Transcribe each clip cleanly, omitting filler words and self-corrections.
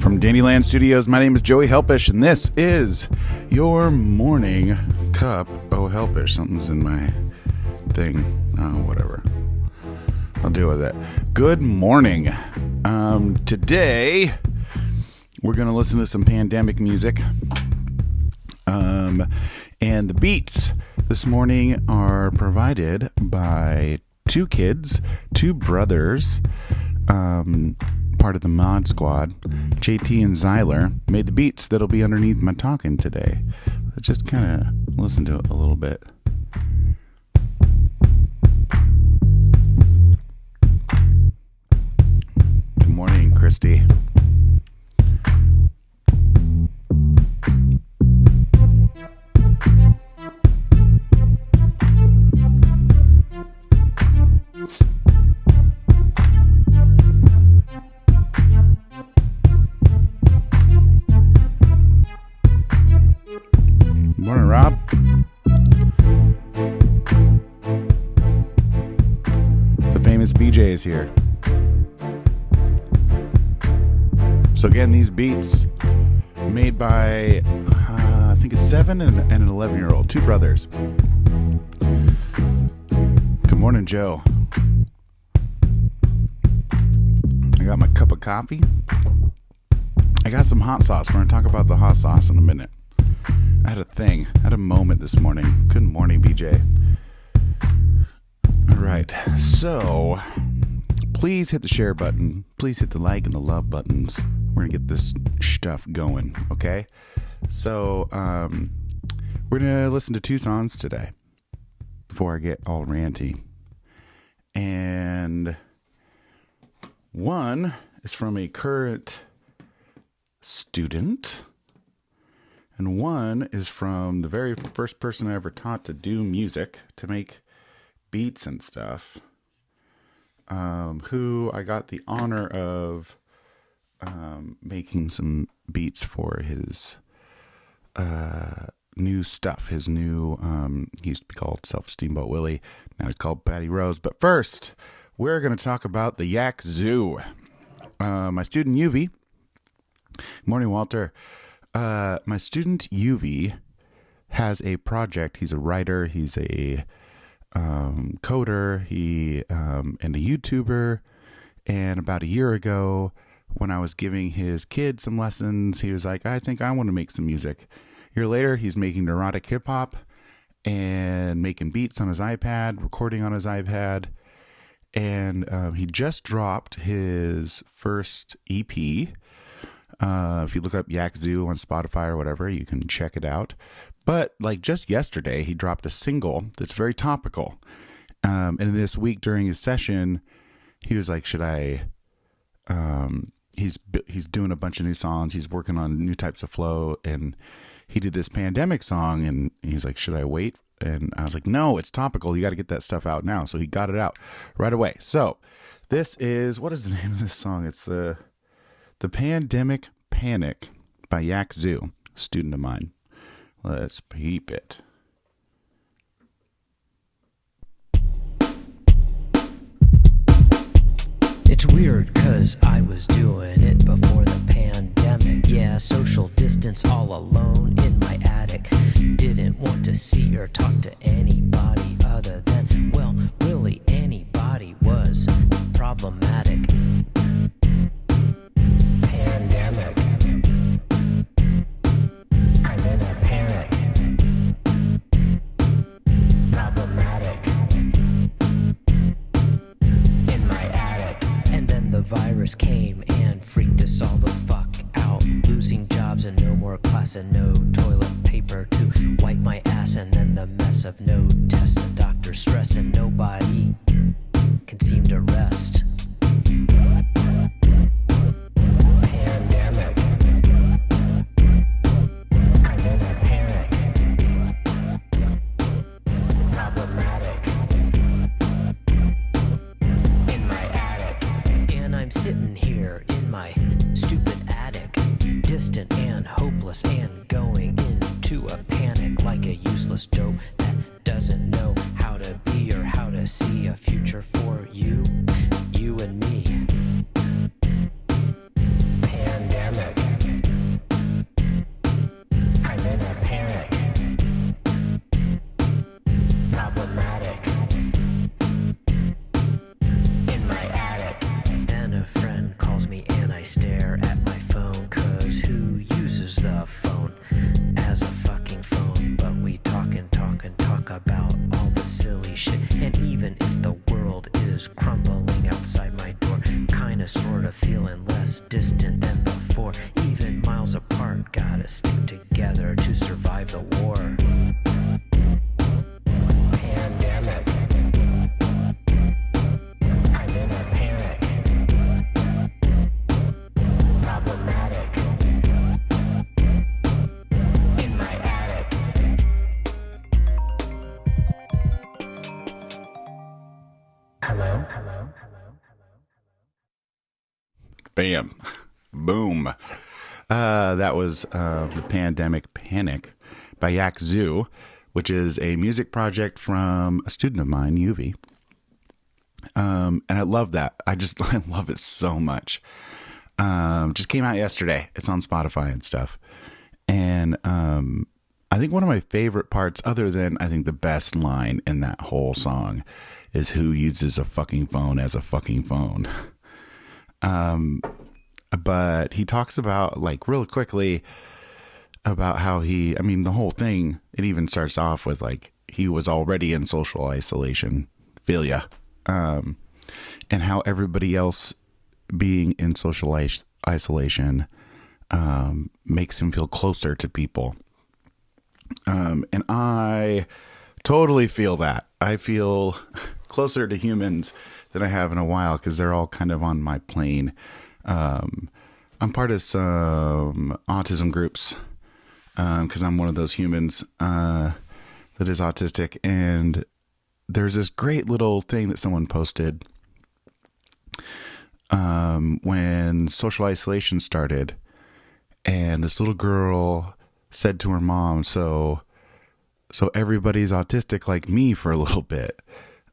From Dandyland Studios, my name is Joey Helpish, and this is your morning cup. Oh, Helpish, something's in my thing. Oh, whatever. I'll deal with it. Good morning. Today, we're going to listen to some pandemic music. And the beats this morning are provided by two kids, two brothers, part of the Mod Squad. JT and Zyler made the beats that'll be underneath my talking today. Just kind of listen to it a little bit. Good morning, Christy. Morning, Rob. The famous BJ is here. So again, these beats made by I think a 7 and an 11-year-old, two brothers. Good morning, Joe. I got my cup of coffee. I got some hot sauce. We're going to talk about the hot sauce in a minute. I had a moment this morning. Good morning, BJ. All right, so please hit the share button. Please hit the like and the love buttons. We're gonna get this stuff going, okay? So we're gonna listen to two songs today before I get all ranty. And one is from a current student. And one is from the very first person I ever taught to do music, to make beats and stuff, who I got the honor of making some beats for his new stuff. His new, he used to be called Self-Esteemboat Willie. Now he's called Patty Rose. But first, we're going to talk about the Yak Zoo. My student, Yuvi. Good morning, Walter. My student UV has a project. He's a writer. He's a coder. He and a YouTuber. And about a year ago, when I was giving his kid some lessons, he was like, "I think I want to make some music." A year later, he's making neurotic hip hop and making beats on his iPad, recording on his iPad, and he just dropped his first EP. If you look up Yak Zoo on Spotify or whatever, you can check it out. But like just yesterday, he dropped a single that's very topical. And this week during his session, he was like, should I, he's doing a bunch of new songs. He's working on new types of flow, and he did this pandemic song, and he's like, should I wait? And I was like, no, it's topical. You got to get that stuff out now. So he got it out right away. So this is, what is the name of this song? It's the Pandemic Panic by Yak Zoo, a student of mine. Let's peep it. It's weird cause I was doing it before the pandemic. Yeah, social distance all alone in my attic. Didn't want to see or talk to anybody other than, well, really anybody was problematic. Pandemic. I'm in a panic. Problematic. In my attic. And then the virus came and freaked us all the fuck out. Losing jobs and no more class and no toilet paper to wipe my ass. And then the mess of no tests and doctor stress. And nobody can seem to rest. Pandemic. I'm in a panic. Problematic. In my attic. And I'm sitting here in my stupid attic. Distant and hopeless and going into a panic like a useless dope that doesn't know how to be or how to see a future for you and me. Pandemic. was crumbling outside my door. Kinda sorta feeling less distant than before. Even miles apart, gotta stick together to survive the war. Pandemic. I'm in a panic. Problematic. In my attic. Hello? Hello? Bam. Boom. That was the Pandemic Panic by Yak Zoo, which is a music project from a student of mine, Yuvi. And I love that. I love it so much. Just came out yesterday. It's on Spotify and stuff. And I think one of my favorite parts, other than I think the best line in that whole song, is who uses a fucking phone as a fucking phone. But he talks about, like, real quickly about how the whole thing, it even starts off with, like, he was already in social isolation, philia, and how everybody else being in social isolation makes him feel closer to people. And I totally feel that. I feel closer to humans than I have in a while because they're all kind of on my plane. I'm part of some autism groups because I'm one of those humans that is autistic. And there's this great little thing that someone posted when social isolation started. And this little girl said to her mom, so everybody's autistic like me for a little bit.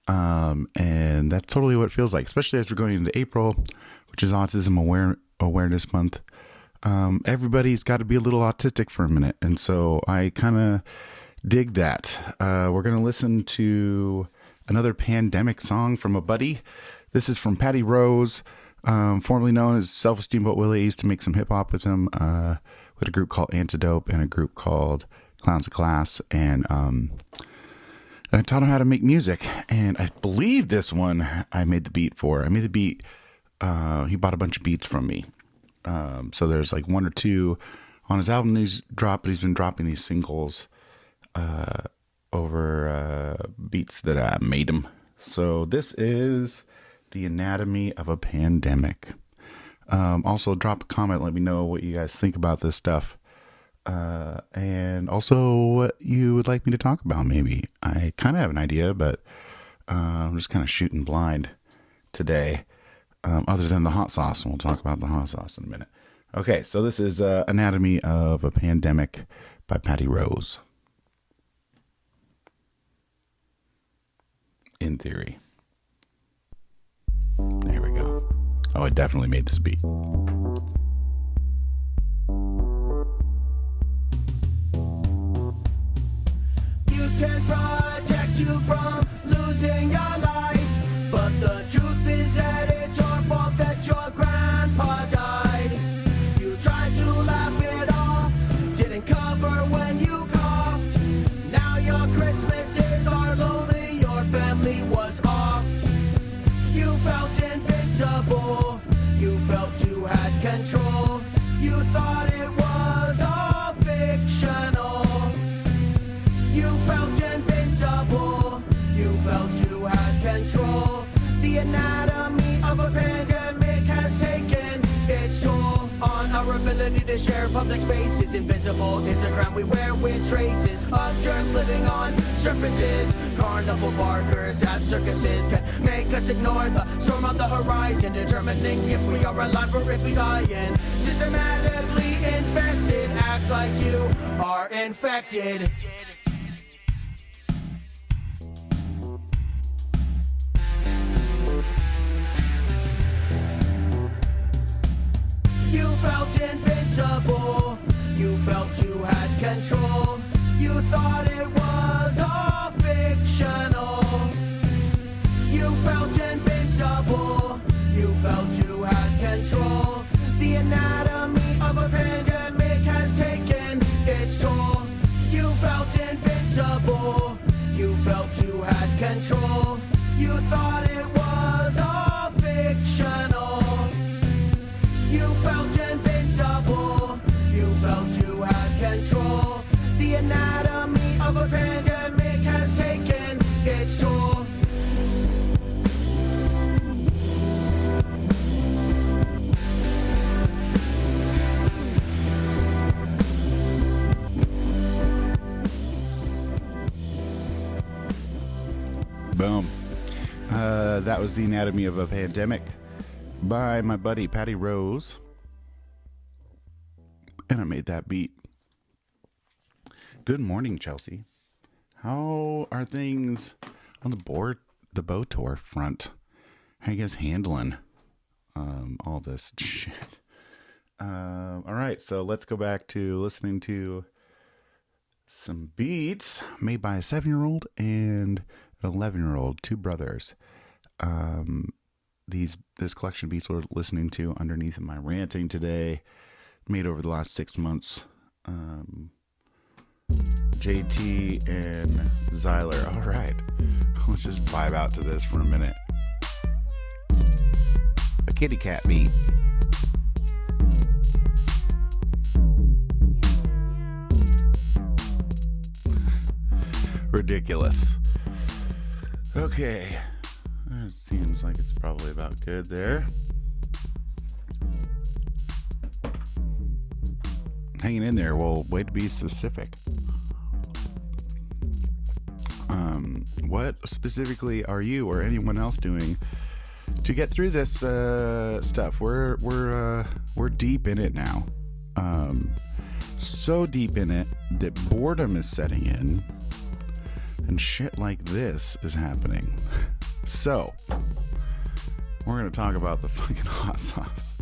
And that's totally what it feels like, especially as we're going into April, which is Autism Awareness Month. Everybody's got to be a little autistic for a minute. And so I kind of dig that. We're going to listen to another Pandemic song from a buddy. This is from Patty Rose, formerly known as Self-Esteem Willie. I used to make some hip hop with him, with a group called Antidote and a group called Clowns of Class. And I taught him how to make music. And I believe this one I made the beat for. I made the beat. He bought a bunch of beats from me. So there's like one or two on his album he's dropped, but he's been dropping these singles over beats that I made him. So this is The Anatomy of a Pandemic. Also drop a comment, let me know what you guys think about this stuff. And also what you would like me to talk about, maybe. I kind of have an idea, but I'm just kind of shooting blind today. Other than the hot sauce, and we'll talk about the hot sauce in a minute. Okay, so this is Anatomy of a Pandemic by Patty Rose. In theory. There we go. Oh, I definitely made this beat. You can protect you from losing your life, but the truth is that it's your fault that your grandpa died. You tried to laugh it off, didn't cover when you coughed. Now your Christmases are lonely, your family was off. You felt invincible, you felt you had control. You thought it was all fictional. You felt invincible, you felt you had control. The anatomy of a pandemic has taken its toll on our ability to share public spaces. Invisible is a crown we wear with traces of germs living on surfaces. Carnival barkers at circuses can make us ignore the storm on the horizon, determining if we are alive or if we die in. Systematically infested, acts like you are infected. You felt invincible, you felt you had control. You thought it was all fictional. You felt invincible, you felt you had control. The anatomy of a pandemic has taken its toll. You felt invincible, you felt you had control. You thought it was That was The Anatomy of a Pandemic by my buddy Patty Rose. And I made that beat. Good morning, Chelsea. How are things on the Bow Tour front? How you guys handling all this shit? All right, so let's go back to listening to some beats made by a 7-year-old and an 11-year-old, two brothers. This collection of beats we're listening to underneath my ranting today, made over the last 6 months. JT and Zyler. All right, let's just vibe out to this for a minute. A kitty cat beat. Ridiculous. Okay, it seems like it's probably about good there. Hanging in there. Well, way to be specific. What specifically are you or anyone else doing to get through this stuff? We're deep in it now. So deep in it that boredom is setting in, and shit like this is happening. So we're gonna talk about the fucking hot sauce.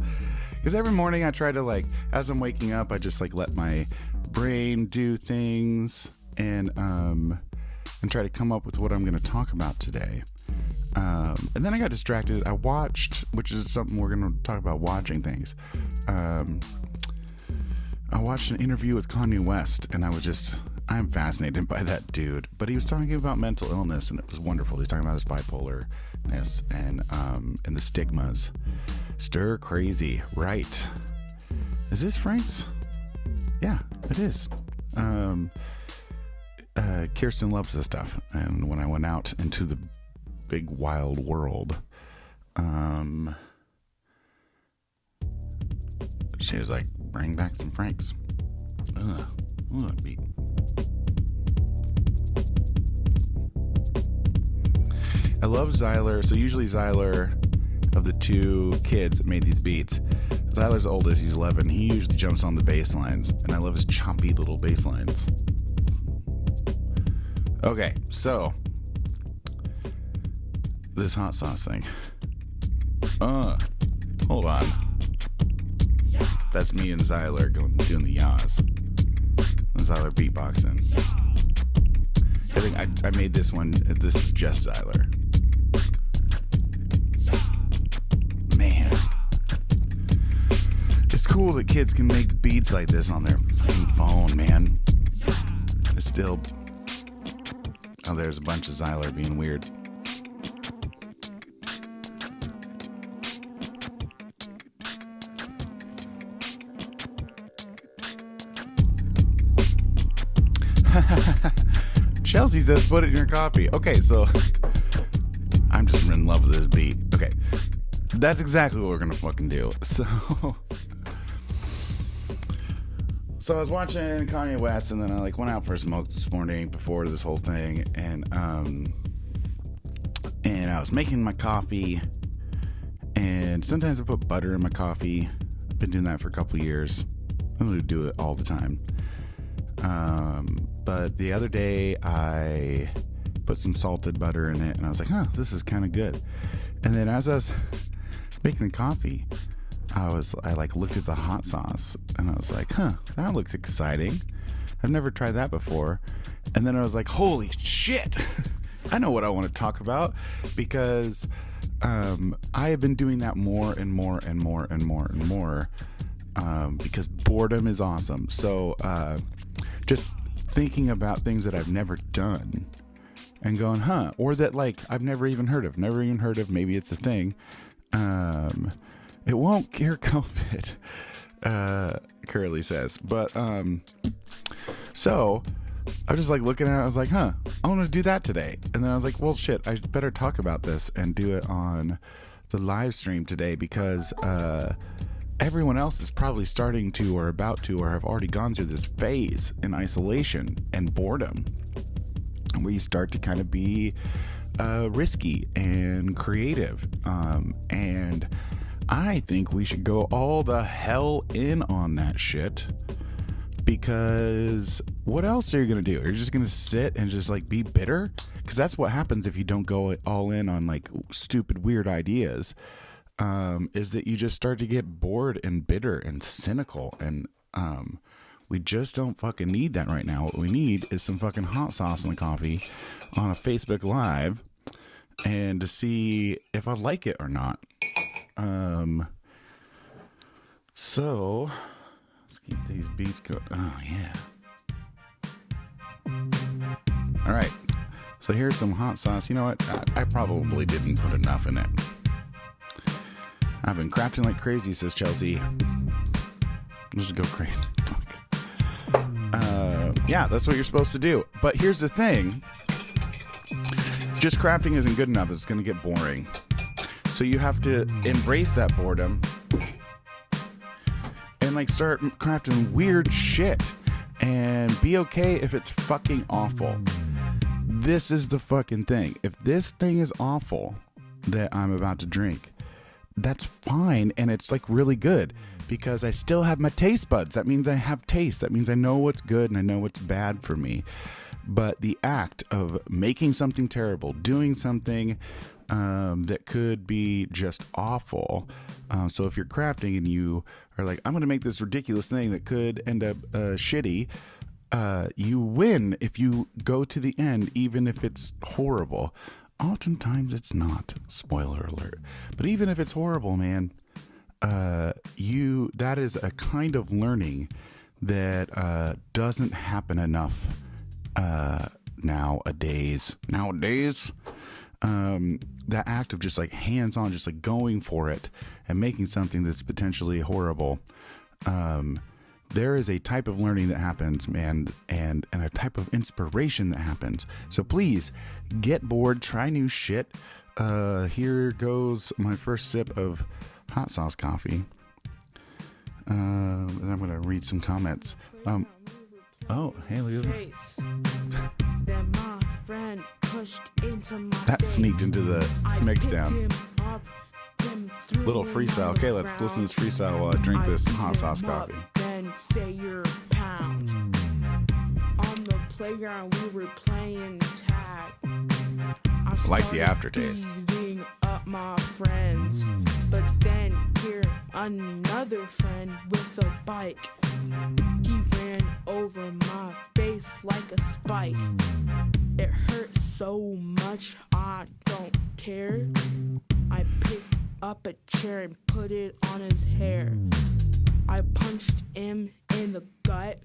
Because every morning I try to, as I'm waking up, I just let my brain do things and try to come up with what I'm going to talk about today. And then I got distracted. I watched, which is something we're going to talk about, watching things. I watched an interview with Kanye West, and I'm fascinated by that dude. But he was talking about mental illness, and it was wonderful. He was talking about his bipolarness and the stigmas. Stir crazy, right? Is this Frank's? Yeah, it is. Kirsten loves this stuff, and when I went out into the big wild world, she was like, "Bring back some Frank's." Beat. I love Zyler. So usually Zyler, of the two kids that made these beats, Zyler's the oldest, he's 11. He usually jumps on the bass lines, and I love his choppy little bass lines. Okay, so this hot sauce thing. Hold on. That's me and Zyler doing the yas. Zyler beatboxing. I think I made this one. This is just Zyler. Man, it's cool that kids can make beats like this on their fucking phone, man. It's still... Oh, there's a bunch of Zyler being weird. Chelsea says, put it in your coffee. Okay, so I'm just in love with this beat. Okay, that's exactly what we're gonna fucking do. So I was watching Kanye West, and then I went out for a smoke this morning before this whole thing, and I was making my coffee, and sometimes I put butter in my coffee. I've been doing that for a couple of years. I'm gonna do it all the time. But the other day I put some salted butter in it, and I was like, this is kind of good. And then as I was making the coffee, I looked at the hot sauce, and I was like, that looks exciting. I've never tried that before. And then I was like, holy shit. I know what I want to talk about, because I have been doing that more and more and more and more and more, because boredom is awesome. So just thinking about things that I've never done and going, or that I've never even heard of, maybe it's a thing. It won't cure COVID, Curly says. But, so I was just looking at it, I was like, I want to do that today. And then I was like, well, shit, I better talk about this and do it on the live stream today, because, everyone else is probably starting to, or about to, or have already gone through this phase in isolation and boredom, where you start to kind of be risky and creative. And I think we should go all the hell in on that shit. Because what else are you going to do? You're just going to sit and just like be bitter? Because that's what happens if you don't go all in on like stupid, weird ideas. Is that you just start to get bored and bitter and cynical. And we just don't fucking need that right now. What we need is some fucking hot sauce in the coffee on a Facebook Live and to see if I like it or not. So let's keep these beats going. Oh, yeah. All right. So here's some hot sauce. You know what? I probably didn't put enough in it. I've been crafting like crazy, says Chelsea. Just go crazy. Fuck. Yeah, that's what you're supposed to do. But here's the thing. Just crafting isn't good enough. It's going to get boring. So you have to embrace that boredom and like start crafting weird shit and be okay if it's fucking awful. This is the fucking thing. If this thing is awful that I'm about to drink, that's fine, and it's like really good because I still have my taste buds. That means I have taste. That means I know what's good and I know what's bad for me. But the act of making something terrible, doing something that could be just awful. So if you're crafting and you are like, I'm going to make this ridiculous thing that could end up shitty, you win if you go to the end, even if it's horrible. Oftentimes it's not. Spoiler alert. But even if it's horrible, man, that is a kind of learning that doesn't happen enough nowadays. That act of just like hands-on, just like going for it and making something that's potentially horrible. There is a type of learning that happens, man, and a type of inspiration that happens. So please get bored, try new shit. Here goes my first sip of hot sauce coffee. And I'm gonna read some comments. Oh, hey, look at that sneaked into the mix down. Little freestyle. Okay, let's listen to this freestyle while I drink this hot sauce coffee. Say you're pound. On the playground we were playing tag. I like the aftertaste. Beating up my friends, but then here another friend with a bike. He ran over my face like a spike. It hurt so much I don't care. I picked up a chair and put it on his hair. I punched him in the gut,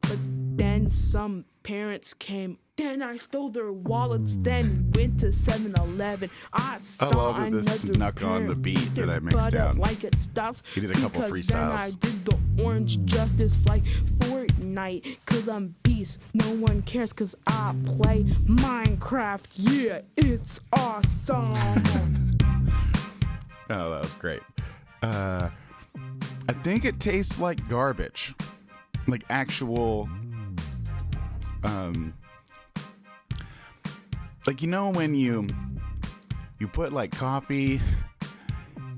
but then some parents came. Then I stole their wallets, then went to 7-Eleven. I saw love that this snuck on the beat that I mixed down. Like it stops. He did a couple freestyles. Then I did the orange justice like Fortnite, cause I'm beast. No one cares cause I play Minecraft. Yeah, it's awesome. Oh, that was great. I think it tastes like garbage. Like actual, like, you know, when you put like coffee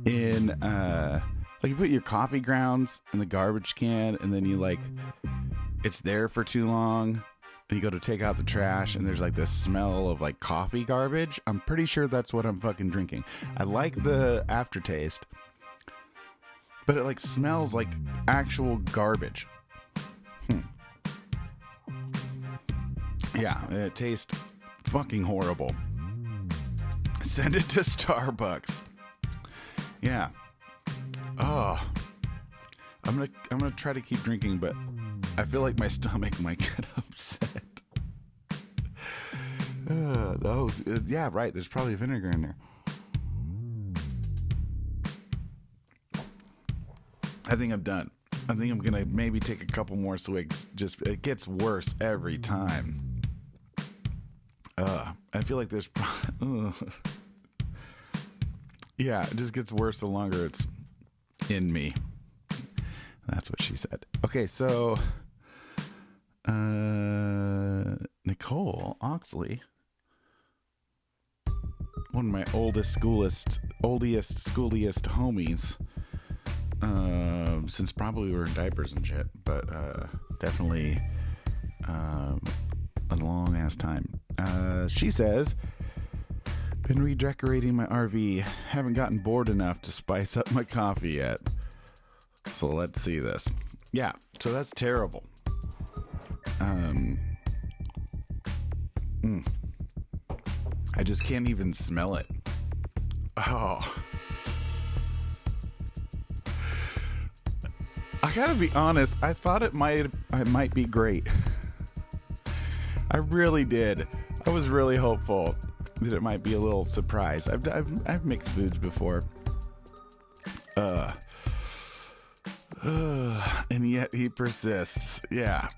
in, like you put your coffee grounds in the garbage can and then you like, it's there for too long and you go to take out the trash and there's like this smell of like coffee garbage. I'm pretty sure that's what I'm fucking drinking. I like the aftertaste, but it like smells like actual garbage. Yeah, it tastes fucking horrible. Send it to Starbucks. Yeah. Oh. I'm gonna try to keep drinking, but I feel like my stomach might get upset. Yeah, right. There's probably vinegar in there. I think I'm done. I think I'm gonna maybe take a couple more swigs. Just it gets worse every time. I feel like there's yeah, it just gets worse the longer it's in me. That's what she said. Okay, so Nicole Oxley one of my oldiest schooliest homies. Since probably we were in diapers and shit, but definitely a long ass time. She says, been redecorating my RV, haven't gotten bored enough to spice up my coffee yet. So let's see this. Yeah, so that's terrible. I just can't even smell it. Oh. I gotta be honest, I thought it might be great. I really did. I was really hopeful that it might be a little surprise. I've mixed foods before. And yet he persists. Yeah.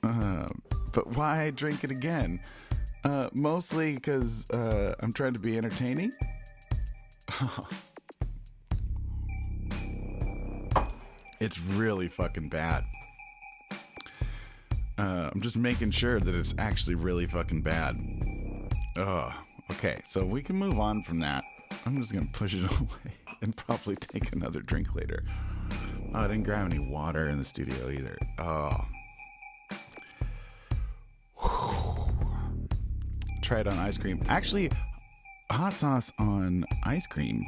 But why drink it again? Mostly because I'm trying to be entertaining. It's really fucking bad. I'm just making sure that it's actually really fucking bad. Okay, so we can move on from that. I'm just gonna push it away and probably take another drink later. Oh, I didn't grab any water in the studio either. Oh. Try it on ice cream. Actually, hot sauce on ice cream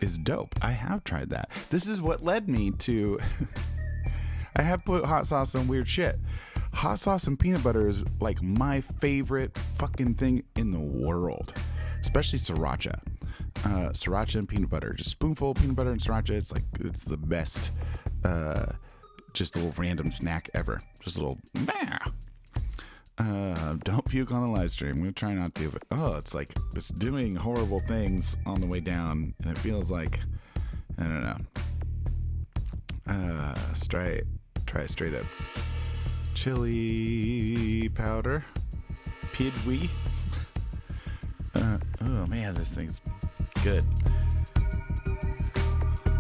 is dope. I have tried that. This is what led me to I have put hot sauce on weird shit. Hot sauce and peanut butter is like my favorite fucking thing in the world, especially sriracha. Sriracha and peanut butter, just spoonful of peanut butter and sriracha. It's the best just a little random snack ever. Just a little don't puke on the live stream. I'm gonna try not to, but it's doing horrible things on the way down, and it feels like I don't know. Try straight up chili powder, pidwee. Oh man, this thing's good.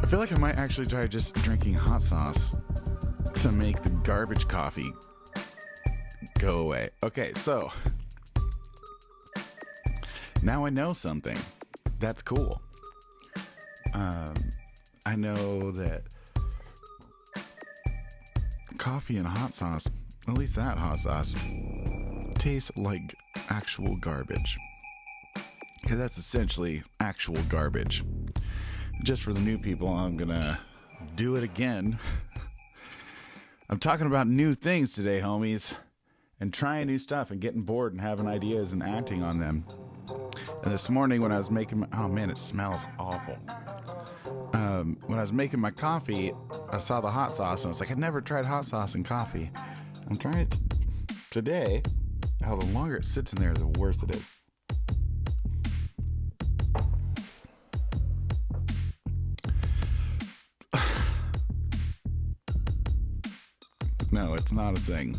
I feel like I might actually try just drinking hot sauce to make the garbage coffee go away. Okay, so now I know something. That's cool. I know that coffee and hot sauce, at least that hot sauce, tastes like actual garbage. Because that's essentially actual garbage. Just for the new people, I'm gonna do it again. I'm talking about new things today, homies. And trying new stuff and getting bored and having ideas and acting on them. And this morning when I was making oh man, it smells awful. When I was making my coffee, I saw the hot sauce and I was like, I'd never tried hot sauce in coffee. I'm trying it today. How the longer it sits in there, the worse it is. No, it's not a thing.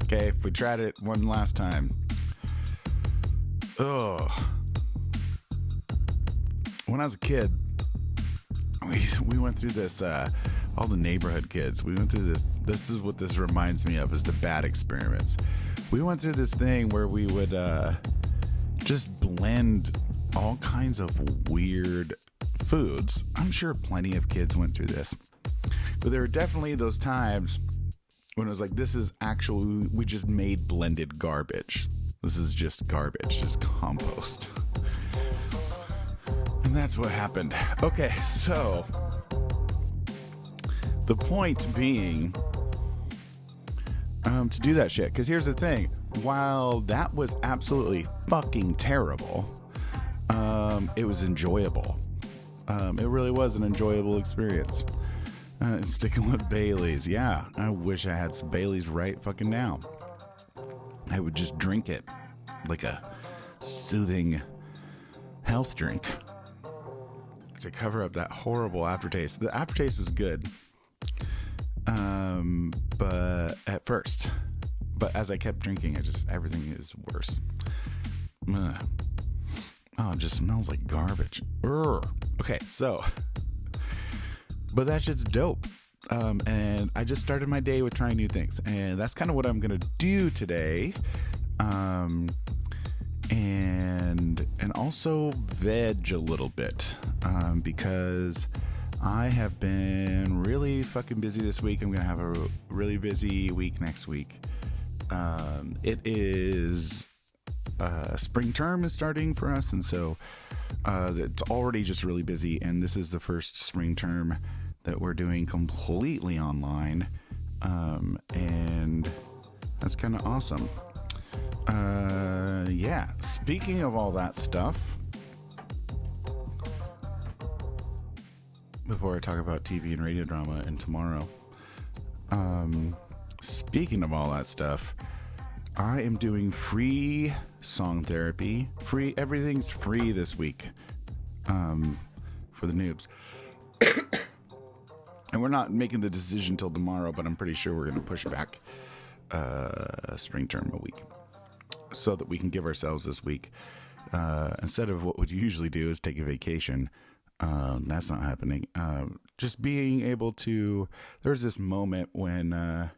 Okay, if we tried it one last time. Ugh. When I was a kid, we went through this, all the neighborhood kids, we went through this. This is what this reminds me of, is the bad experiments. We went through this thing where we would just blend all kinds of weird foods. I'm sure plenty of kids went through this. But there were definitely those times when it was like, this is actually, we just made blended garbage. This is just garbage, just compost. And that's what happened. Okay, so the point being to do that shit. Because here's the thing. While that was absolutely fucking terrible, it was enjoyable. It really was an enjoyable experience. Sticking with Baileys. Yeah, I wish I had some Baileys right fucking now. I would just drink it like a soothing health drink to cover up that horrible aftertaste. The aftertaste was good, but at first. But as I kept drinking, everything is worse. Ugh. Oh, it just smells like garbage. Urgh. Okay, so... But that shit's dope. And I just started my day with trying new things. And that's kind of what I'm going to do today. and also veg a little bit, because I have been really fucking busy this week. I'm gonna have a really busy week next week. It is spring term is starting for us, and so it's already just really busy, and this is the first spring term that we're doing completely online, and that's kind of awesome. Yeah, speaking of all that stuff, before I talk about TV and radio drama and tomorrow, speaking of all that stuff, I am doing free song therapy. Free, everything's free this week, for the noobs. And we're not making the decision till tomorrow, but I'm pretty sure we're going to push back spring term a week so that we can give ourselves this week, instead of what we usually do is take a vacation. That's not happening. Just being able to, there's this moment when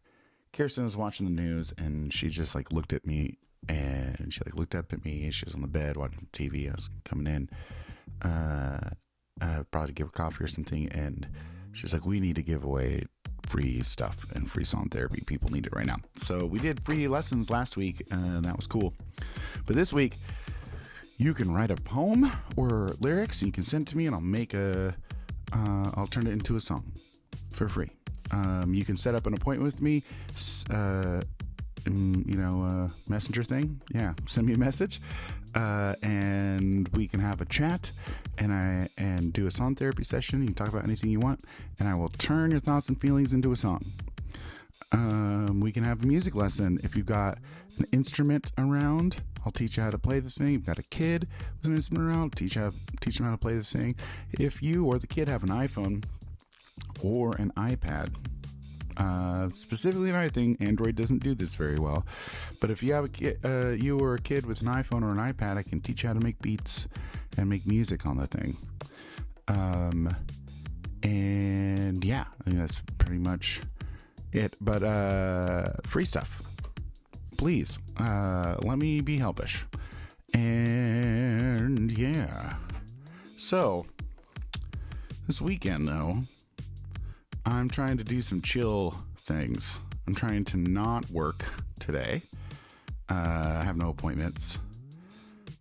Kirsten was watching the news, and she just like looked at me, and she like looked up at me. She was on the bed watching TV. I was coming in, probably to give her coffee or something, and she was like, "We need to give away free stuff and free song therapy. People need it right now." So we did free lessons last week, and that was cool. But this week, you can write a poem or lyrics, and you can send it to me, and I'll make I'll turn it into a song for free. You can set up an appointment with me, messenger thing. Yeah, send me a message, and we can have a chat, and do a song therapy session. You can talk about anything you want, and I will turn your thoughts and feelings into a song. We can have a music lesson. If you've got an instrument around, I'll teach you how to play the thing. If you've got a kid with an instrument around, teach them how to play the thing. If you or the kid have an iPhone or an iPad, specifically an iPhone, Android doesn't do this very well, but if you have a kid, you or a kid with an iPhone or an iPad, I can teach you how to make beats and make music on the thing. And yeah, I think that's pretty much it. But free stuff, please. Let me be helpish. And yeah, so this weekend though, I'm trying to do some chill things. I'm trying to not work today. I have no appointments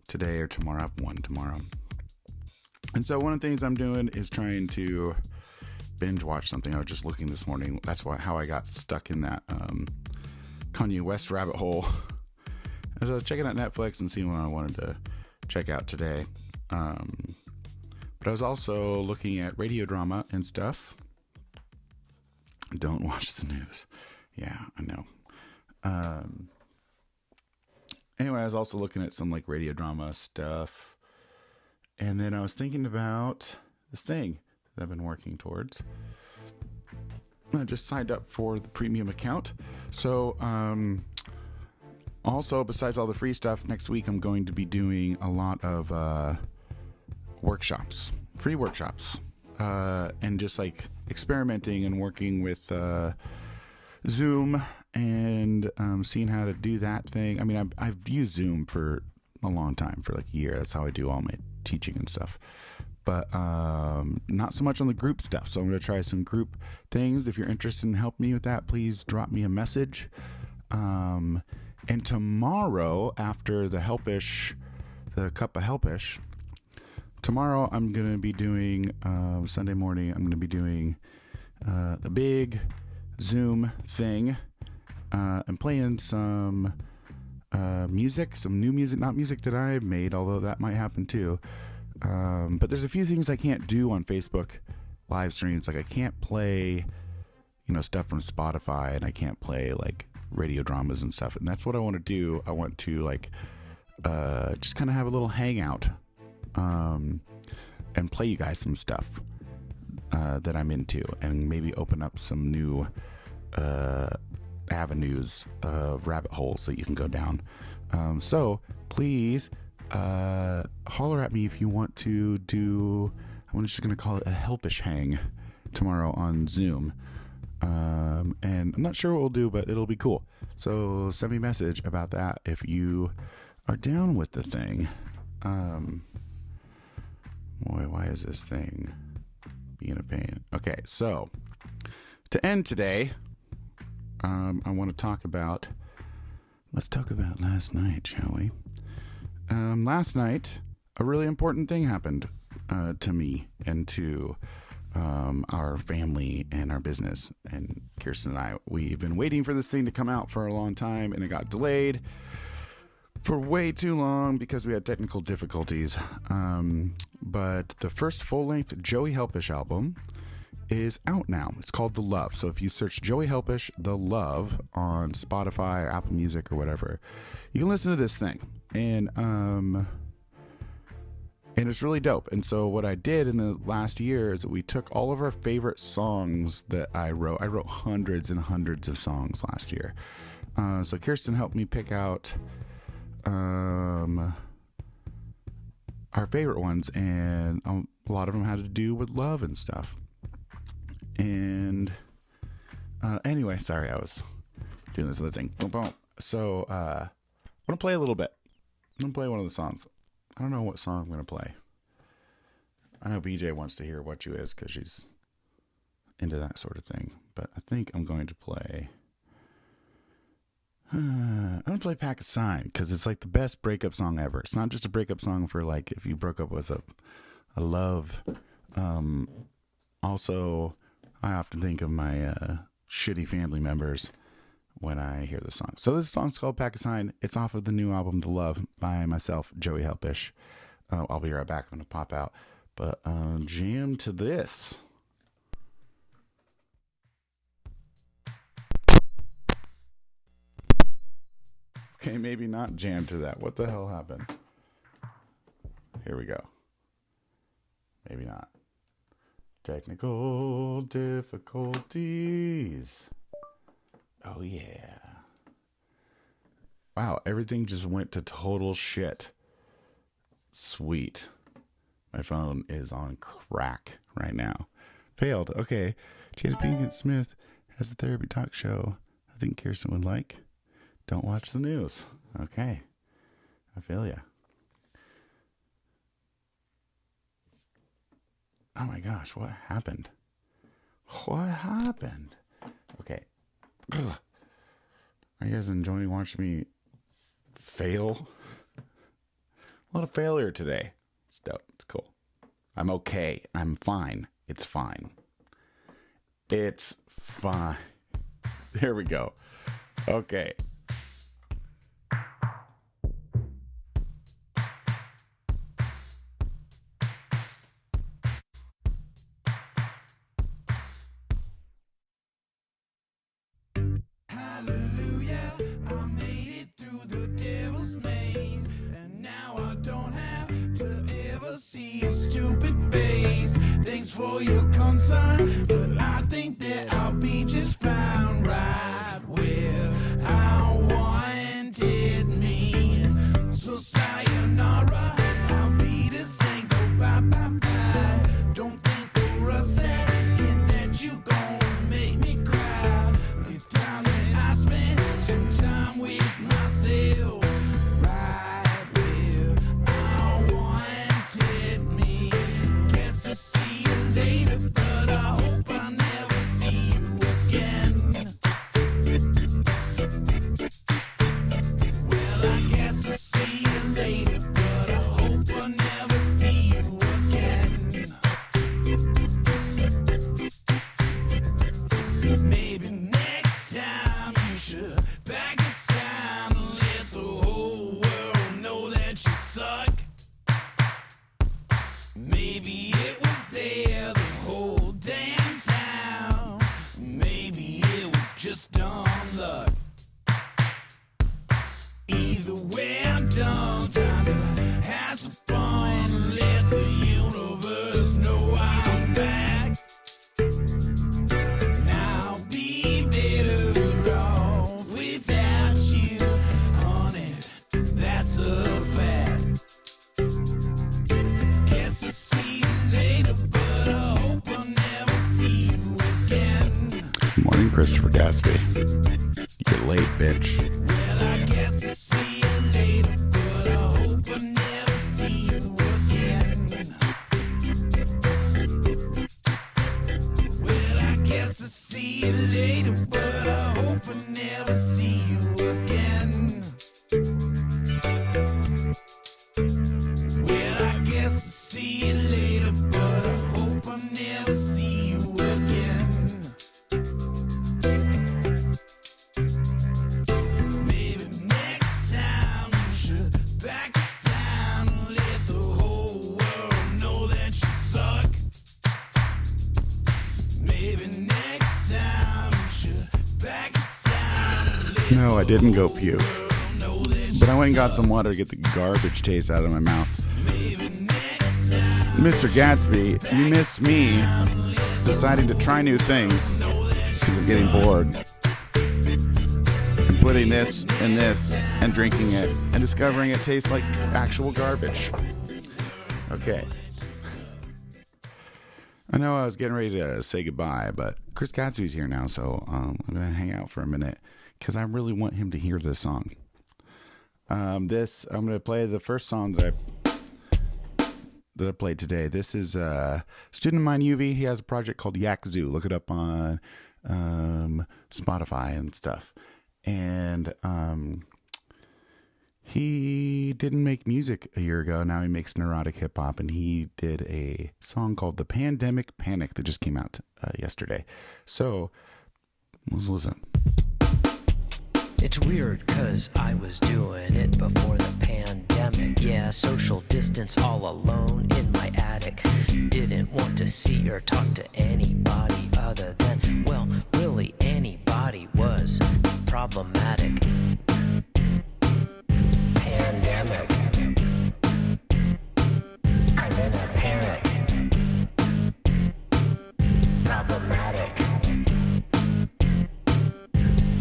today or tomorrow. I have one tomorrow. And so one of the things I'm doing is trying to binge watch something. I was just looking this morning. That's how I got stuck in that Kanye West rabbit hole. As I was checking out Netflix and seeing what I wanted to check out today. But I was also looking at radio drama and stuff. Don't watch the news. Yeah, I know. Anyway, I was also looking at some like radio drama stuff. And then I was thinking about this thing that I've been working towards. I just signed up for the premium account. So, also, besides all the free stuff, next week I'm going to be doing a lot of workshops, free workshops, and just like experimenting and working with Zoom and seeing how to do that thing. I mean, I've used Zoom for a long time, for like a year. That's how I do all my teaching and stuff. But not so much on the group stuff. So I'm going to try some group things. If you're interested in helping me with that, please drop me a message. And tomorrow, after the Cup of Helpish, tomorrow I'm going to be doing, Sunday morning, I'm going to be doing the big Zoom thing and playing some music, some new music, not music that I've made, although that might happen too. But there's a few things I can't do on Facebook live streams. Like I can't play, stuff from Spotify, and I can't play like radio dramas and stuff. And that's what I want to do. I want to like just kind of have a little hangout and play you guys some stuff that I'm into, and maybe open up some new avenues of rabbit holes that you can go down. So please holler at me if you want to do, I'm just going to call it a Helpish Hang tomorrow on Zoom. And I'm not sure what we'll do, but it'll be cool. So send me a message about that if you are down with the thing. Boy, why is this thing being a pain? Okay, so to end today, I want to talk about. Let's talk about last night, shall we? Last night, a really important thing happened to me and to our family and our business. And Kirsten and I, we've been waiting for this thing to come out for a long time, and it got delayed for way too long because we had technical difficulties. But the first full-length Joey Helpish album is out now. It's called The Love. So if you search Joey Helpish, The Love on Spotify or Apple Music or whatever, you can listen to this thing. And it's really dope. And so what I did in the last year is that we took all of our favorite songs that I wrote. I wrote hundreds and hundreds of songs last year. So Kirsten helped me pick out our favorite ones, and a lot of them had to do with love and stuff. And anyway, sorry, I was doing this other thing. Boom, boom. So I'm going to play a little bit. I'm going to play one of the songs. I don't know what song I'm going to play. I know BJ wants to hear What You Is because she's into that sort of thing. But I think I'm going to play... I'm going to play Pack a Sign because it's like the best breakup song ever. It's not just a breakup song for like if you broke up with a love. Also, I often think of my shitty family members when I hear this song. So this song's called Pack a Sign. It's off of the new album, The Love, by myself, Joey Helpish. I'll be right back. I'm going to pop out. But jam to this. Okay, maybe not jam to that. What the hell happened? Here we go. Maybe not. Technical difficulties. Oh, yeah. Wow, everything just went to total shit. Sweet. My phone is on crack right now. Failed. Okay. James Pinkett Smith has a therapy talk show I think Kirsten would like. Don't watch the news. Okay. I feel ya. Oh my gosh, what happened? What happened? Okay. Ugh. Are you guys enjoying watching me fail? A lot of failure today. It's dope. It's cool. I'm okay. I'm fine. It's fine. It's fine. There we go. Okay. For your concern, but I think that I'll be just fine right where I wanted me. So sayonara, I'll be the same. Go bye bye bye. Don't think for a second that you gon' make me cry. This time that I spent some time with myself, right where I wanted me. Guess I see later, but I hope I never see you again. Well, I guess I'll see you later, but I hope I never see you again. Maybe next time you should back a sign and let the whole world know that you suck. Maybe it was there the whole damn time. Maybe it was just dumb luck. Either way, I'm done. Time to have some fun and let the universe know I'm back. And I'll be better off without you, honey. That's a fact. Guess I'll see you later, but I hope I'll never see you again. Good morning, Christopher Gatsby. You're late, bitch. Well, I guess I'll see you later, but No, I didn't go puke. But I went and got some water to get the garbage taste out of my mouth. Mr. Gatsby, you missed me deciding to try new things because I'm getting bored. And putting this and drinking it and discovering it tastes like actual garbage. Okay. I know I was getting ready to say goodbye, but Chris Gatsby's here now, so I'm going to hang out for a minute because I really want him to hear this song. I'm going to play the first song that I played today. This is a student of mine, UV. He has a project called Yak Zoo. Look it up on Spotify and stuff. And he didn't make music a year ago. Now he makes neurotic hip hop, and he did a song called The Pandemic Panic that just came out yesterday. So let's listen. It's weird cause I was doing it before the pandemic. Yeah, social distance all alone in my attic. Didn't want to see or talk to anybody other than, well, really anybody was problematic. Pandemic. I'm in a panic. Problematic.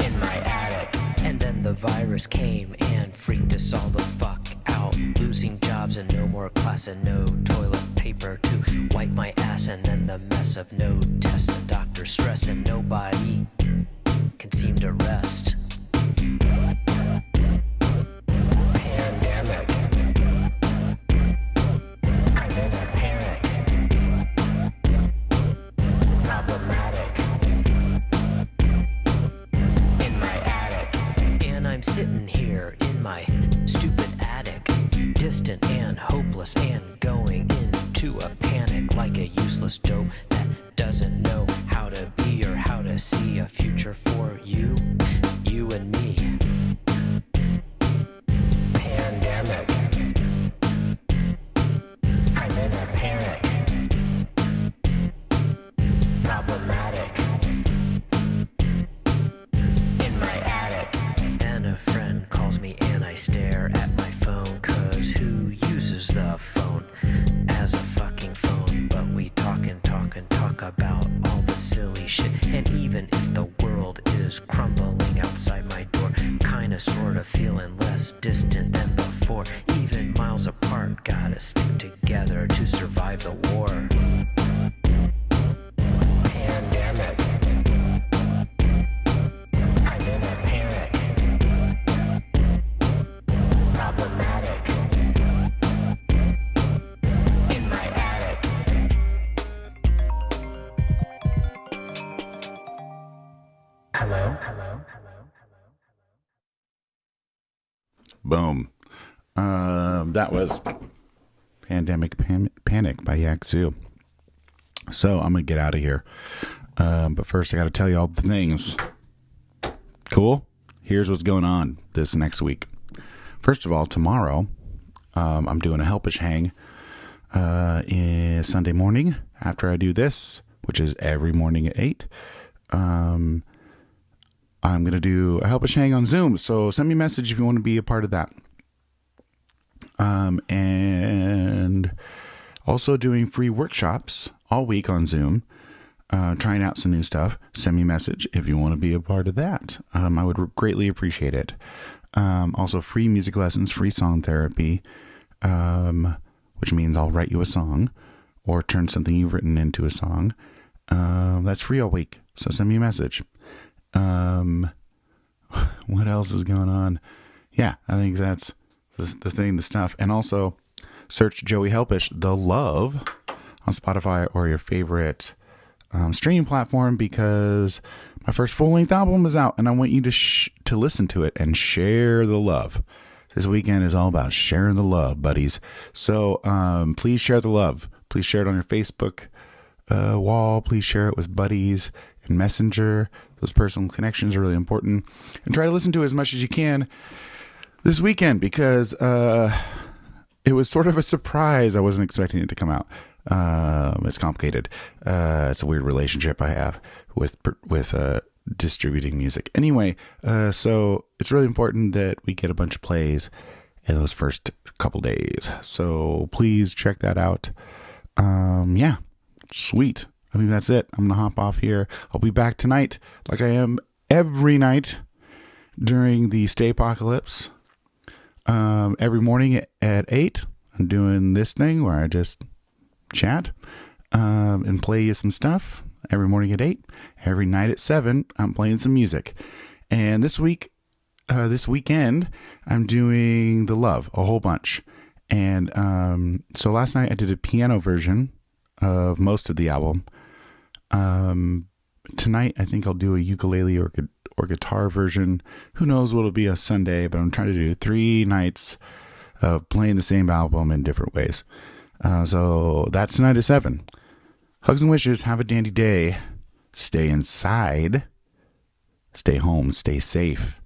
In my attic. And then the virus came and freaked us all the fuck out. Losing jobs and no more class and no toilet paper to wipe my ass. And then the mess of no tests and doctor stress. And nobody can seem to rest. Pandemic. I'm in a panic. Problematic. In my attic. And I'm sitting here in my stupid attic. Distant and hopeless and going into a panic like a useless dope that doesn't know how to be or how to see a future for you and me. Pandemic. I'm in a panic. Problematic. In my attic. And a friend calls me and I stare at my phone, cause who uses the phone as a fucking phone? But we talk about all the silly shit. And even if the world is crumbling outside my door, kinda sorta feeling less distant than before. Even miles apart, gotta stick together to survive the war. Pandemic. I'm in a panic. Problematic. In my attic. Hello? Boom. That was Pandemic Panic by Yak Zoo. So I'm going to get out of here. But first I got to tell you all the things. Cool? Here's what's going on this next week. First of all, tomorrow, I'm doing a Helpish Hang Sunday morning after I do this, which is every morning at 8. I'm going to do a Helpish Hang on Zoom, so send me a message if you want to be a part of that. And also doing free workshops all week on Zoom, trying out some new stuff. Send me a message if you want to be a part of that. I would greatly appreciate it. Also free music lessons, free song therapy, which means I'll write you a song or turn something you've written into a song. That's free all week, so send me a message. What else is going on? Yeah, I think that's the stuff. And also search Joey Helpish, The Love, on Spotify or your favorite streaming platform, because my first full-length album is out and I want you to listen to it and share the love. This weekend is all about sharing the love, buddies. So please share the love. Please share it on your Facebook wall. Please share it with buddies and Messenger. Those personal connections are really important. And try to listen to it as much as you can this weekend, because it was sort of a surprise. I wasn't expecting it to come out. It's complicated. It's a weird relationship I have with distributing music. Anyway, so it's really important that we get a bunch of plays in those first couple days. So please check that out. Yeah, sweet. I think that's it. I'm going to hop off here. I'll be back tonight like I am every night during the Stay Apocalypse. Every morning at 8, I'm doing this thing where I just chat and play you some stuff. Every morning at 8. Every night at 7, I'm playing some music. And this weekend, I'm doing The Love, a whole bunch. And so last night I did a piano version of most of the album. Tonight I think I'll do a ukulele or guitar version. Who knows what it'll be on Sunday, but I'm trying to do 3 nights of playing the same album in different ways. So that's tonight at 7. Hugs and wishes. Have a dandy day. Stay inside. Stay home. Stay safe.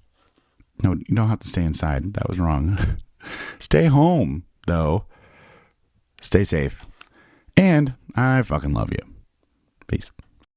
No, you don't have to stay inside. That was wrong. Stay home, though. Stay safe. And I fucking love you. Peace.